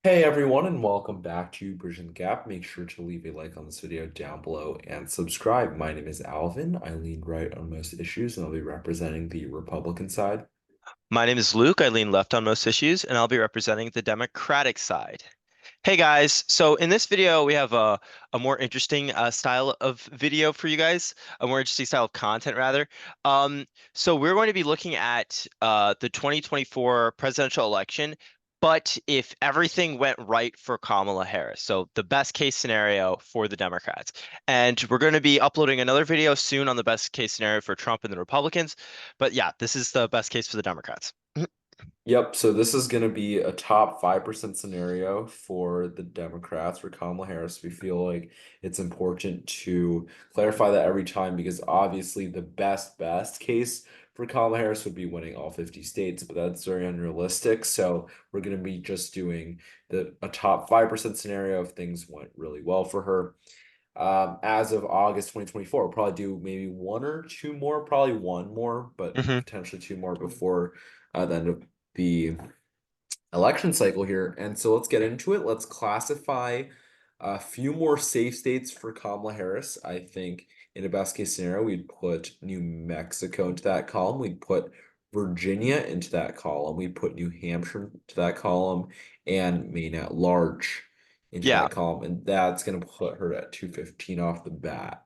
Hey everyone, and welcome back to Bridge and Gap. Make sure to leave a like on this video down below and subscribe. My name is Alvin. I lean right on most issues, and I'll be representing the Republican side. My name is Luke. I lean left on most issues, and I'll be representing the Democratic side. Hey guys, so in this video, we have a more interesting style of video for you guys, a more interesting style of content rather. So we're going to be looking at the 2024 presidential election, but if everything went right for Kamala Harris, so the best case scenario for the Democrats. And we're going to be uploading another video soon on the best case scenario for Trump and the Republicans. But yeah, this is the best case for the Democrats. Yep, so this is going to be a top 5% scenario for the Democrats, for Kamala Harris. We feel like it's important to clarify that every time because obviously the best case for Kamala Harris would be winning all 50 states, but that's very unrealistic. So we're going to be just doing a top 5% scenario if things went really well for her. As of August 2024, we'll probably do maybe one or two more, probably one more, but Hmm. potentially two more before the end of the election cycle here. And so let's get into it. Let's classify a few more safe states for Kamala Harris. I think in a best case scenario, we'd put New Mexico into that column. We'd put Virginia into that column. We'd put New Hampshire into that column and Maine at large into Yeah. that column. And that's going to put her at 215 off the bat.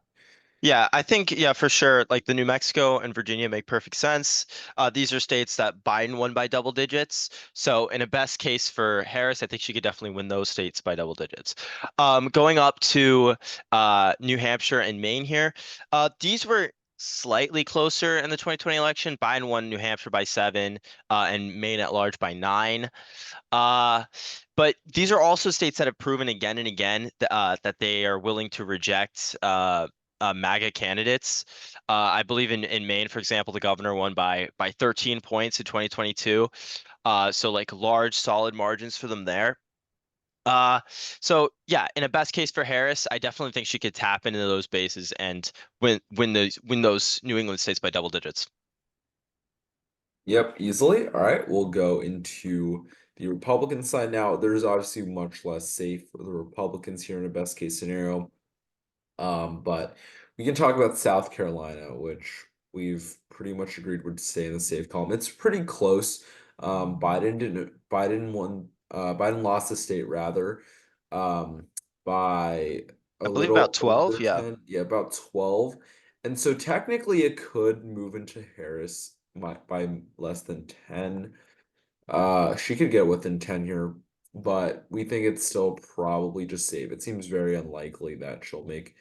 Yeah, I think, yeah, for sure. Like the New Mexico and Virginia make perfect sense. These are states that Biden won by double digits. So, in a best case for Harris, I think she could definitely win those states by double digits. Going up to New Hampshire and Maine here, these were slightly closer in the 2020 election. Biden won New Hampshire by 7, and Maine at large by 9. Uh, but these are also states that have proven again and again that they are willing to reject MAGA candidates. I believe in Maine, for example, the governor won by 13 points in 2022. So like large, solid margins for them there. Uh, so yeah, in a best case for Harris, I definitely think she could tap into those bases and win those New England states by double digits. Yep, easily. All right, we'll go into the Republican side now. There's obviously much less safe for the Republicans here in a best case scenario. But we can talk about South Carolina, which we've pretty much agreed would stay in the safe column. It's pretty close. Biden lost the state rather, by a I believe about little 12. over Yeah. 10, yeah, about 12. And so technically it could move into Harris by less than 10. She could get within 10 here, but we think it's still probably just safe. It seems very unlikely that she'll make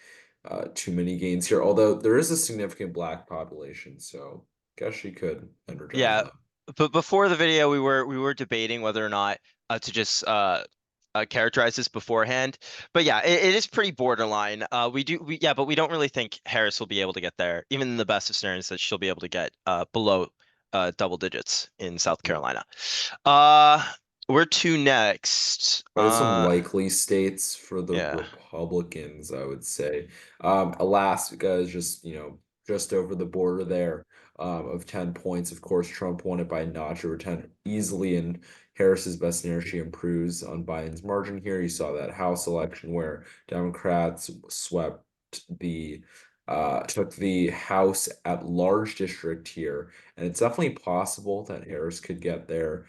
too many gains here, although there is a significant black population, so guess she could energize Yeah, them. but before the video, we were debating whether or not to just characterize this beforehand. But yeah, it is pretty borderline. Yeah, but we don't really think Harris will be able to get there, even in the best of scenarios, that she'll be able to get below double digits in South Carolina. Uh, where to next? What are some likely states for the Yeah, Republicans, I would say? Alaska is just, just over the border there, of 10 points. Of course, Trump won it by a notch over 10 easily, and Harris's best scenario, she improves on Biden's margin here. You saw that House election where Democrats took the House at large district here, and it's definitely possible that Harris could get there,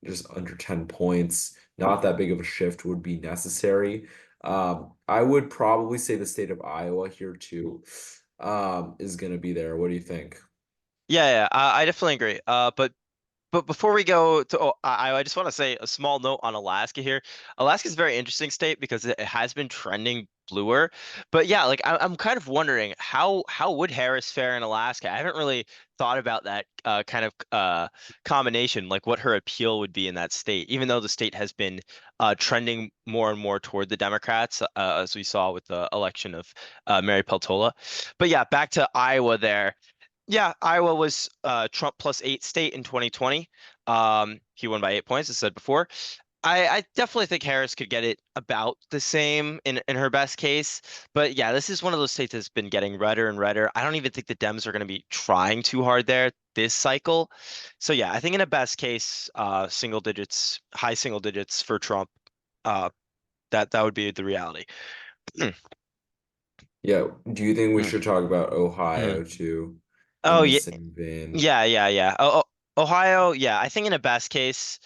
just under 10 points. Not that big of a shift would be necessary. I would probably say the state of Iowa here too, is going to be there. What do you think? yeah, I definitely agree. But before we go to I just want to say a small note on Alaska here. Alaska is a very interesting state because it has been trending bluer. But yeah, like I'm kind of wondering how would Harris fare in Alaska? I haven't really thought about that kind of combination, like what her appeal would be in that state, even though the state has been trending more and more toward the Democrats, as we saw with the election of Mary Peltola. But yeah, back to Iowa there. Yeah, Iowa was Trump plus 8 state in 2020. He won by 8 points, as I said before. I definitely think Harris could get it about the same in her best case. But yeah, this is one of those states that's been getting redder and redder. I don't even think the Dems are going to be trying too hard there this cycle. So yeah, I think in a best case, single digits, high single digits for Trump, uh, that would be the reality. Yeah. Do you think we Mm, should talk about mm. Ohio too in Oh the yeah, same vein? yeah. Ohio, yeah. I think in a best case,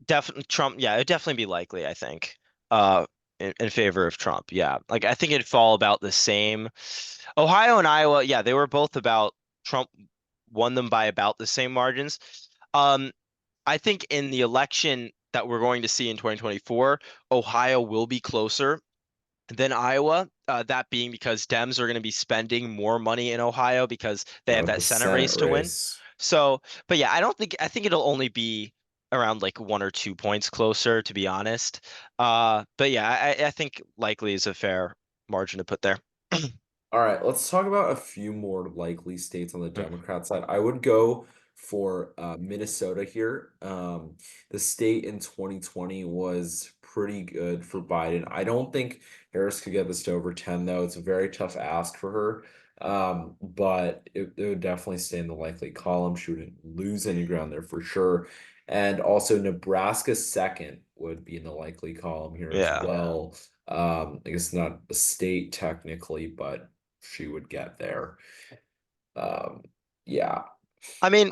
definitely Trump. Yeah, it'd definitely be likely. I think, in favor of Trump. Yeah, like I think it'd fall about the same. Ohio and Iowa, yeah, they were both about Trump won them by about the same margins. Um, I think in the election that we're going to see in 2024, Ohio will be closer than Iowa. That being because Dems are going to be spending more money in Ohio because they have Of that the Senate Senate race to win. race. So, but yeah, I think it'll only be around like 1 or 2 points closer, to be honest. But yeah, I think likely is a fair margin to put there. All right, let's talk about a few more likely states on the Mm, Democrat side. I would go for Minnesota here. The state in 2020 was pretty good for Biden. I don't think Harris could get this to over 10, though. It's a very tough ask for her. But it would definitely stay in the likely column. She wouldn't lose any ground there for sure. And also Nebraska second would be in the likely column here as yeah. well. I guess not a state technically, but she would get there. Um, yeah. I mean,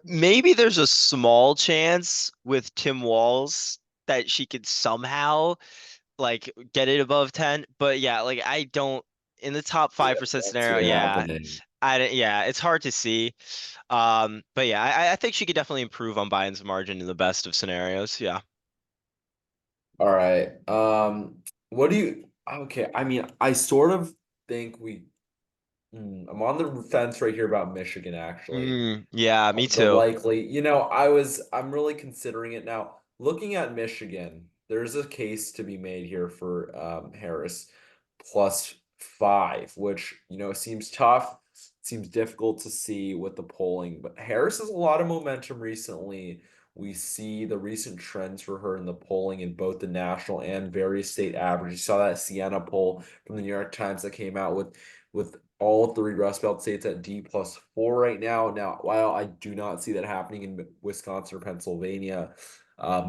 maybe there's a small chance with Tim Walz that she could somehow like get it above 10. But yeah, like I don't in the top Yeah, 5% that's it scenario, yeah. happening. Yeah, it's hard to see. But yeah, I think she could definitely improve on Biden's margin in the best of scenarios. Yeah. All right. What do you, okay, I mean, I sort of think I'm on the fence right here about Michigan, actually. Yeah, me The too. likely, I'm really considering it now. Looking at Michigan, there's a case to be made here for Harris +5, which, seems tough. Seems difficult to see with the polling, but Harris has a lot of momentum recently. We see the recent trends for her in the polling in both the national and various state averages. You saw that Siena poll from the New York Times that came out with all three Rust Belt states at D+4 right now. Now, while I do not see that happening in Wisconsin or Pennsylvania,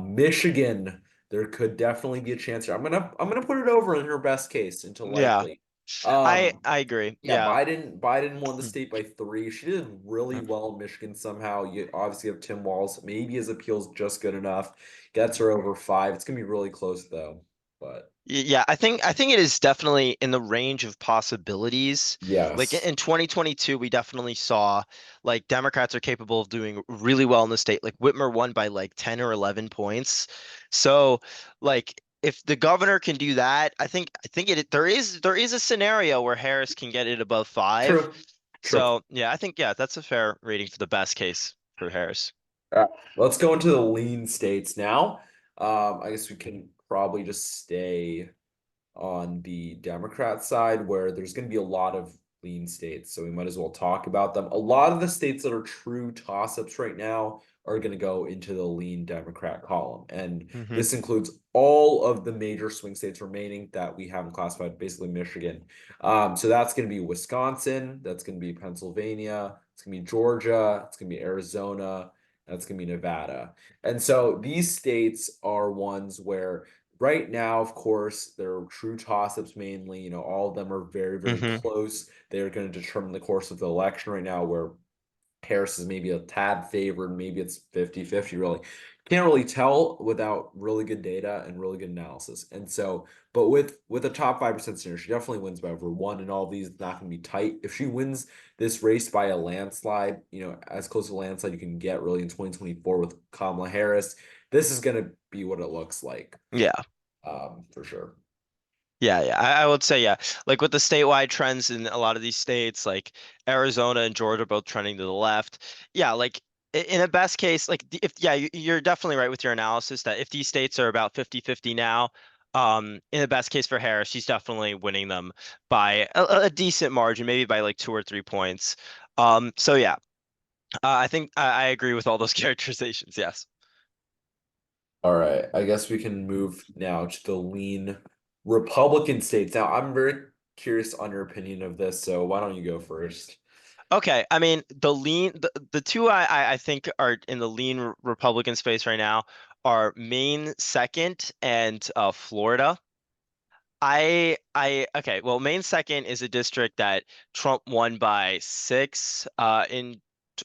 Michigan, there could definitely be a chance here. I'm gonna put it over in her best case into Yeah, likely. I Um, I agree. yeah, Yeah. Biden won the state by 3. She did really well in Michigan somehow. You obviously have Tim Walz. Maybe his appeal's just good enough. Gets her over 5. It's gonna be really close though. But Yeah, I think it is definitely in the range of possibilities. Like yes. in 2022, we definitely saw like Democrats are capable of doing really well in the state. Like Whitmer won by like 10 or 11 points. So, like if the governor can do that, I think there is a scenario where Harris can get it above 5. True. True. So, yeah, I think yeah, that's a fair rating for the best case for Harris. Let's go into the lean states now. I guess we can probably just stay on the Democrat side where there's going to be a lot of lean states, so we might as well talk about them. A lot of the states that are true toss-ups right now are going to go into the lean Democrat column, and Hmm. this includes all of the major swing states remaining that we haven't classified, basically Michigan. So that's going to be Wisconsin, that's going to be Pennsylvania, it's going to be Georgia, it's going to be Arizona, that's going to be Nevada. And so these states are ones where right now, of course, they're true toss-ups mainly. All of them are very, very Hmm. close. They're going to determine the course of the election right now, where Harris is maybe a tad favored, maybe it's 50-50, really. Can't really tell without really good data and really good analysis. And so, but with a top 5% scenario, she definitely wins by over one, and all these not going to be tight. If she wins this race by a landslide, as close to a landslide you can get really in 2024 with Kamala Harris, this is going to be what it looks like, Yeah. for sure. Yeah. I would say, yeah. Like with the statewide trends in a lot of these states, like Arizona and Georgia both trending to the left. Yeah, like in a best case, like if yeah, you're definitely right with your analysis that if these states are about 50-50 now, in the best case for Harris, she's definitely winning them by a decent margin, maybe by like 2 or 3 points. So yeah, I think I agree with all those characterizations. Yes. All right, I guess we can move now to the lean Republican states. Now, I'm very curious on your opinion of this, so why don't you go first? Okay, I mean the two I think are in the lean Republican space right now are Maine second and Florida. Okay, well, Maine second is a district that Trump won by 6 in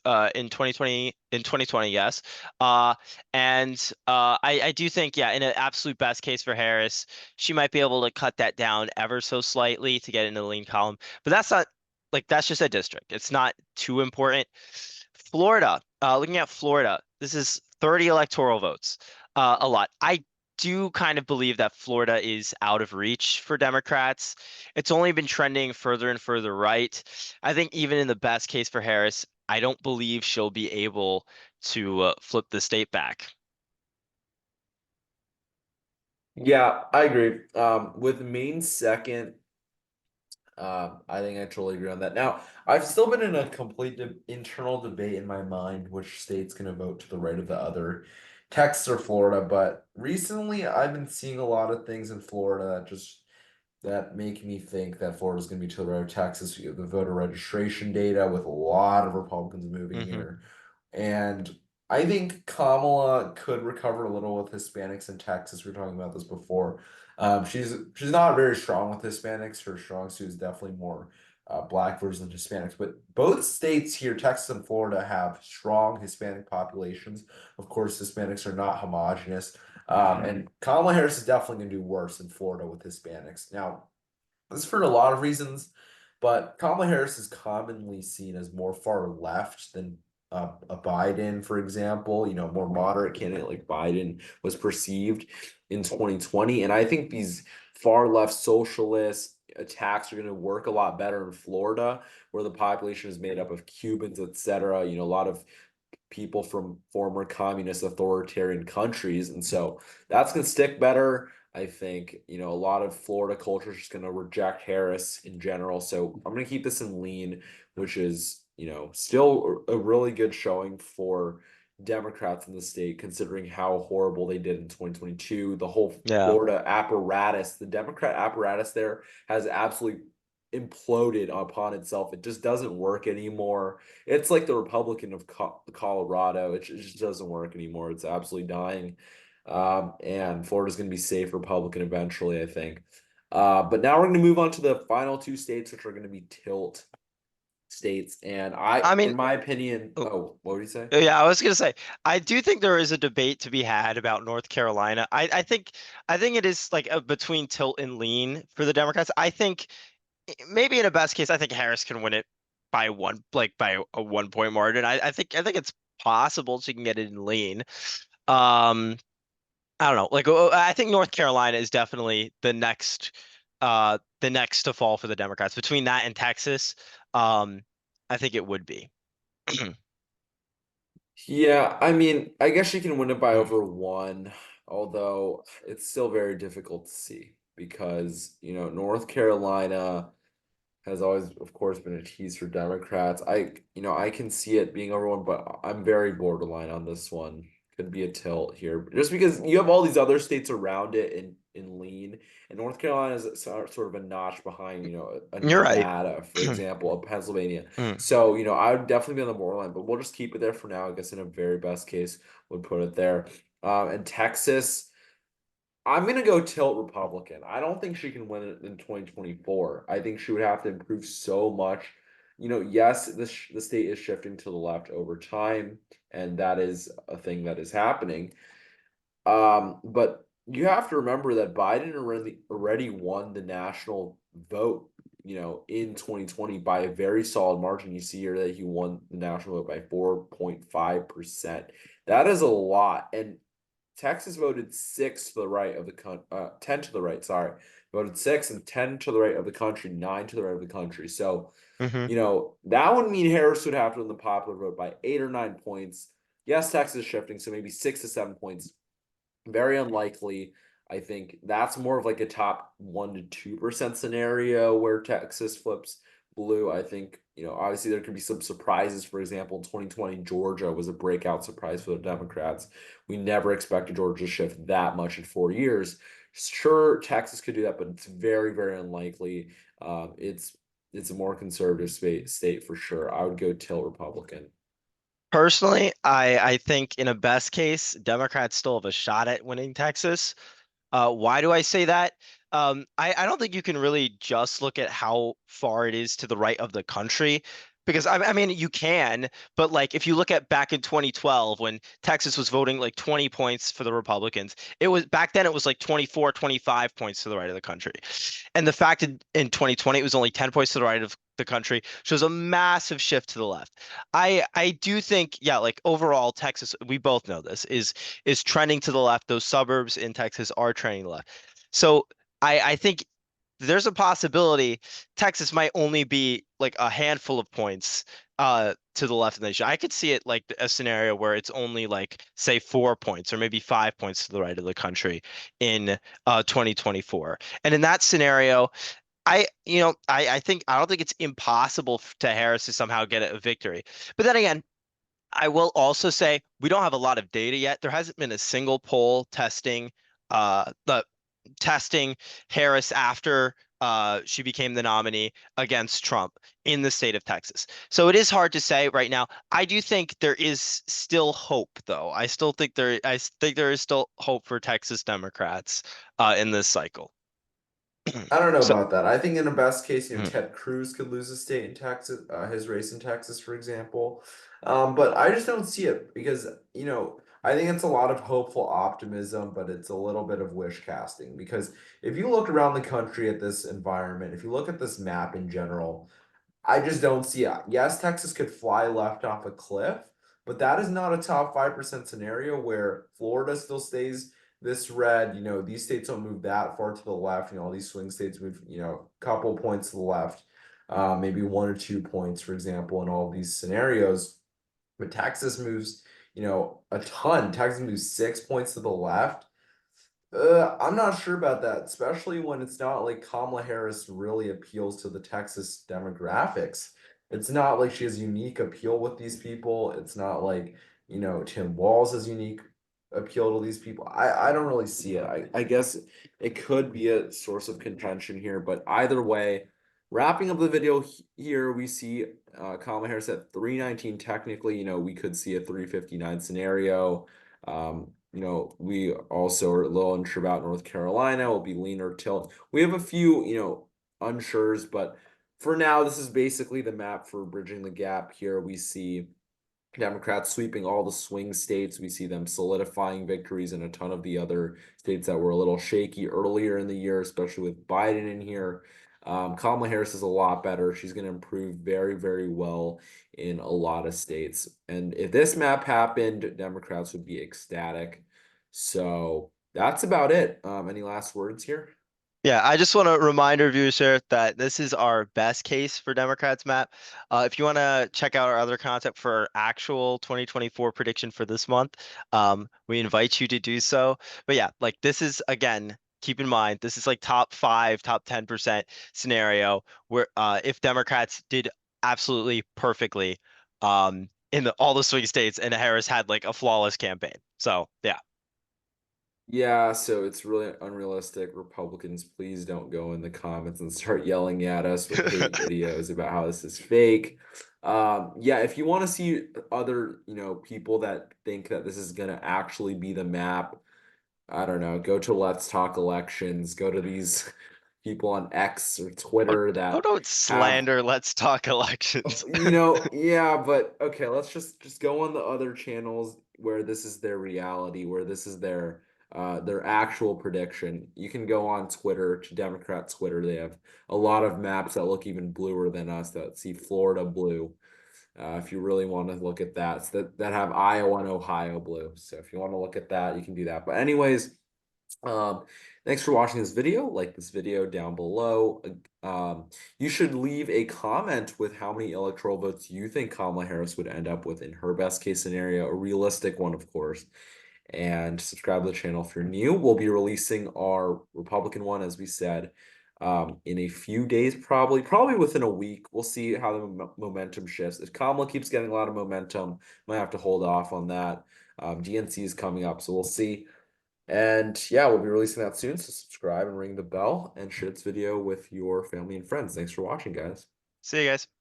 2020, yes. Uh and I do think, yeah, in an absolute best case for Harris, she might be able to cut that down ever so slightly to get into the lean column. But that's not like that's just a district. It's not too important. Florida, looking at Florida, this is 30 electoral votes. A lot. I do kind of believe that Florida is out of reach for Democrats. It's only been trending further and further right. I think even in the best case for Harris, I don't believe she'll be able to flip the state back. Yeah, I agree. With Maine second, I think I totally agree on that. Now, I've still been in a complete internal debate in my mind which state's going to vote to the right of the other, Texas or Florida. But recently, I've been seeing a lot of things in Florida that make me think that Florida's going to be to the right of Texas. You have the voter registration data with a lot of Republicans moving Hmm. here. And I think Kamala could recover a little with Hispanics in Texas. We were talking about this before. She's not very strong with Hispanics. Her strong suit is definitely more black versus than Hispanics. But both states here, Texas and Florida, have strong Hispanic populations. Of course, Hispanics are not homogenous. And Kamala Harris is definitely going to do worse in Florida with Hispanics. Now, this is for a lot of reasons, but Kamala Harris is commonly seen as more far left than a Biden, for example. You know, more moderate candidate like Biden was perceived in 2020. And I think these far left socialist attacks are going to work a lot better in Florida, where the population is made up of Cubans, etc. You know, a lot of people from former communist authoritarian countries. And so that's going to stick better. I think, you know, a lot of Florida culture is just going to reject Harris in general. So I'm going to keep this in lean, which is, you know, still a really good showing for Democrats in the state, considering how horrible they did in 2022. The whole Yeah. Florida apparatus, the Democrat apparatus there has absolutely imploded upon itself. It just doesn't work anymore. It's like the Republican of Colorado. It just doesn't work anymore. It's absolutely dying. And Florida's going to be safe Republican eventually, I think. But now we're going to move on to the final two states, which are going to be tilt states. And I in mean, my opinion, oh, oh, what would you say? yeah, I was gonna say, I do think there is a debate to be had about North Carolina. I think it is like between tilt and lean for the Democrats. I think maybe in a best case, I think Harris can win it by one, like by a 1 point margin. I think it's possible she can get it in lean. Um, I don't know. Like I think North Carolina is definitely the next to fall for the Democrats. Between that and Texas, I think it would be. Yeah, I mean, I guess she can win it by Mm. over one, although it's still very difficult to see because, you know, North Carolina has always, of course, been a tease for Democrats. You know, I can see it being over one, but I'm very borderline on this one. Could be a tilt here, just because you have all these other states around it in lean, and North Carolina is sort of a notch behind, you know, a You're right. Nevada, for example, a Pennsylvania. Mm. So, you know, I would definitely be on the borderline, but we'll just keep it there for now. I guess in a very best case, would put it there. And Texas. I'm gonna go tilt Republican. I don't think she can win it in 2024. I think she would have to improve so much. You know, yes, the state is shifting to the left over time, and that is a thing that is happening. But you have to remember that Biden already won the national vote, you know, in 2020 by a very solid margin. You see here that he won the national vote by 4.5%. That is a lot. And Texas voted six to the right of the 10 to the right, sorry. Voted six and 10 to the right of the country, nine to the right of the country. So, Hmm. you know, that would mean Harris would have to win the popular vote by 8 or 9 points. Yes, Texas is shifting, so maybe 6 to 7 points. Very unlikely. I think that's more of like a top 1 to 2% scenario where Texas flips blue. I think, obviously there could be some surprises. For example, in 2020, Georgia was a breakout surprise for the Democrats. We never expected Georgia to shift that much in 4 years. Sure, Texas could do that, but it's very, very unlikely. It's a more conservative state for sure. I would go tilt Republican. Personally, I think in a best case, Democrats still have a shot at winning Texas. Why do I say that? I don't think you can really just look at how far it is to the right of the country, because I mean you can, but like if you look at back in 2012 when Texas was voting like 20 points for the Republicans, it was back then it was like 24, 25 points to the right of the country. And the fact in 2020 it was only 10 points to the right of the country shows a massive shift to the left. I do think, yeah, like overall Texas, we both know this is trending to the left. Those suburbs in Texas are trending to the left. So I think there's a possibility Texas might only be like a handful of points to the left of the nation. I could see it like a scenario where it's only like say 4 points or maybe 5 points to the right of the country in 2024. And in that scenario, I think I don't think it's impossible to Harris to somehow get a victory. But then again, I will also say we don't have a lot of data yet. There hasn't been a single poll the testing Harris after she became the nominee against Trump in the state of Texas. So it is hard to say right now. I do think there is still hope, though. I think there is still hope for Texas Democrats in this cycle. I don't know So about that. I think in a best case, mm, Ted Cruz could lose a state in Texas, his race in Texas, for example. But I just don't see it because, I think it's a lot of hopeful optimism, but it's a little bit of wish casting. Because if you look around the country at this environment, if you look at this map in general, I just don't see it. Yes, Texas could fly left off a cliff, but that is not a top 5% scenario where Florida still stays this red. These states don't move that far to the left. All these swing states move, a couple points to the left, maybe 1 or 2 points, for example, in all of these scenarios. But Texas moves, a ton. Texas moves 6 points to the left. I'm not sure about that, especially when it's not like Kamala Harris really appeals to the Texas demographics. It's not like she has unique appeal with these people. It's not like, Tim Walz has unique appeal to these people. I don't really see it. I guess it could be a source of contention here, but either way, wrapping up the video here, we see Kamala Harris at 319. Technically, we could see a 359 scenario. We also are a little unsure about North Carolina. Will be leaner tilt. We have a few, unsures, but for now, this is basically the map for bridging the gap. Here we see Democrats sweeping all the swing states. We see them solidifying victories in a ton of the other states that were a little shaky earlier in the year, especially with Biden in here. Kamala Harris is a lot better. She's going to improve very, very well in a lot of states. And if this map happened, Democrats would be ecstatic. So that's about it. Any last words here? yeah, I just want to remind our viewers here that this is our best case for Democrats map. If you want to check out our other content for our actual 2024 prediction for this month, we invite you to do so. But yeah, like this is again, keep in mind, this is like top 5, top 10% scenario where if Democrats did absolutely perfectly in all the swing states and Harris had like a flawless campaign. So yeah. Yeah, so it's really unrealistic. Republicans, please don't go in the comments and start yelling at us with hate videos about how this is fake. Yeah, if you want to see other, people that think that this is gonna actually be the map, I don't know, go to Let's Talk Elections, go to these people on X or Oh, Twitter oh, that don't have slander. Let's talk elections. Yeah, but okay, let's just go on the other channels where this is their reality, where this is their actual prediction. You can go on Twitter to Democrat Twitter. They have a lot of maps that look even bluer than us that see Florida blue. If you really want to look at that, so that have Iowa and Ohio blue. So if you want to look at that, you can do that. But anyways, um, thanks for watching this video. Like this video down below. You should leave a comment with how many electoral votes you think Kamala Harris would end up with in her best case scenario, a realistic one, of course. And subscribe to the channel if you're new. We'll be releasing our Republican one, as we said, in a few days, probably within a week. We'll see how the momentum shifts. If Kamala keeps getting a lot of momentum, might have to hold off on that. GNC is coming up, so we'll see. And yeah, we'll be releasing that soon. So subscribe and ring the bell and share this video with your family and friends. Thanks for watching, guys. See you guys.